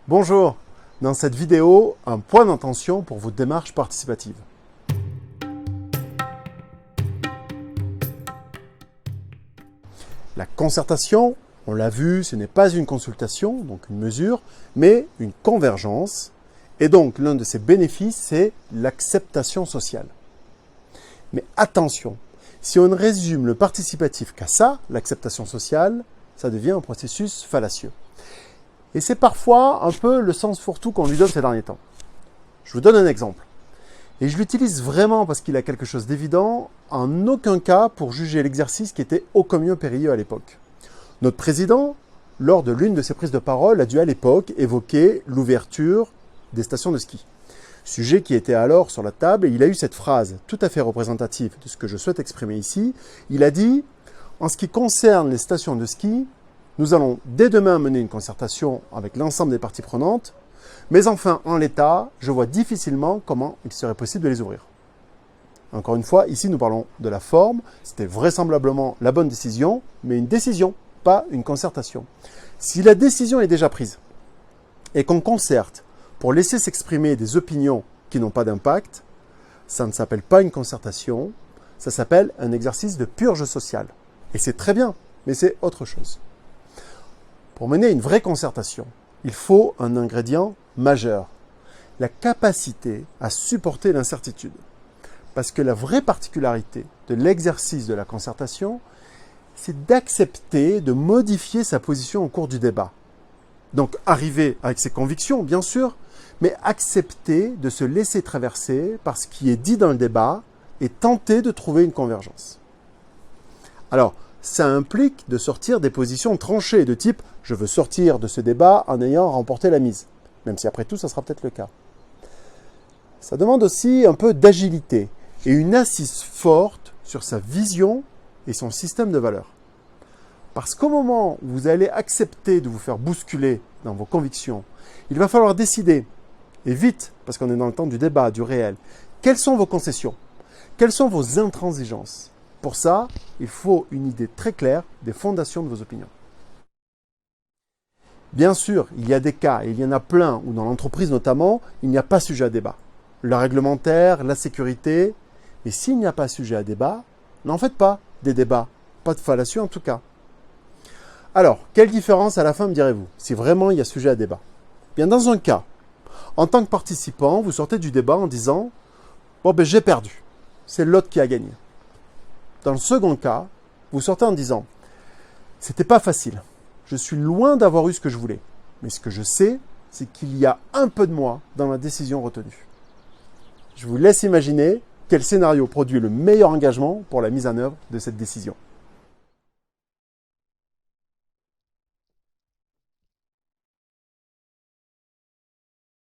Bonjour, dans cette vidéo, un point d'intention pour vos démarches participatives. La concertation, on l'a vu, ce n'est pas une consultation, donc une mesure, mais une convergence. Et donc, l'un de ses bénéfices, c'est l'acceptation sociale. Mais attention, si on ne résume le participatif qu'à ça, l'acceptation sociale, ça devient un processus fallacieux. Et c'est parfois un peu le sens fourre-tout qu'on lui donne ces derniers temps. Je vous donne un exemple. Et je l'utilise vraiment parce qu'il a quelque chose d'évident, en aucun cas pour juger l'exercice qui était ô combien périlleux à l'époque. Notre président, lors de l'une de ses prises de parole, a dû à l'époque évoquer l'ouverture des stations de ski. Sujet qui était alors sur la table, et il a eu cette phrase tout à fait représentative de ce que je souhaite exprimer ici. Il a dit « En ce qui concerne les stations de ski, nous allons dès demain mener une concertation avec l'ensemble des parties prenantes, mais enfin, en l'état, je vois difficilement comment il serait possible de les ouvrir. » Encore une fois, ici nous parlons de la forme, c'était vraisemblablement la bonne décision, mais une décision, pas une concertation. Si la décision est déjà prise et qu'on concerte pour laisser s'exprimer des opinions qui n'ont pas d'impact, ça ne s'appelle pas une concertation, ça s'appelle un exercice de purge sociale. Et c'est très bien, mais c'est autre chose. Pour mener une vraie concertation, il faut un ingrédient majeur, la capacité à supporter l'incertitude. Parce que la vraie particularité de l'exercice de la concertation, c'est d'accepter de modifier sa position au cours du débat. Donc arriver avec ses convictions, bien sûr, mais accepter de se laisser traverser par ce qui est dit dans le débat et tenter de trouver une convergence. Alors, ça implique de sortir des positions tranchées de type « je veux sortir de ce débat en ayant remporté la mise », même si après tout, ça sera peut-être le cas. Ça demande aussi un peu d'agilité et une assise forte sur sa vision et son système de valeurs. Parce qu'au moment où vous allez accepter de vous faire bousculer dans vos convictions, il va falloir décider, et vite, parce qu'on est dans le temps du débat, du réel, quelles sont vos concessions, quelles sont vos intransigeances. Pour ça, il faut une idée très claire des fondations de vos opinions. Bien sûr, il y a des cas, et il y en a plein, où dans l'entreprise notamment, il n'y a pas sujet à débat. Le réglementaire, la sécurité, mais s'il n'y a pas sujet à débat, n'en faites pas des débats, pas de fallacieux en tout cas. Alors, quelle différence à la fin me direz-vous, si vraiment il y a sujet à débat? Bien, dans un cas, en tant que participant, vous sortez du débat en disant « Bon, ben j'ai perdu, c'est l'autre qui a gagné ». Dans le second cas, vous sortez en disant « C'était pas facile, je suis loin d'avoir eu ce que je voulais, mais ce que je sais, c'est qu'il y a un peu de moi dans la décision retenue. » Je vous laisse imaginer quel scénario produit le meilleur engagement pour la mise en œuvre de cette décision.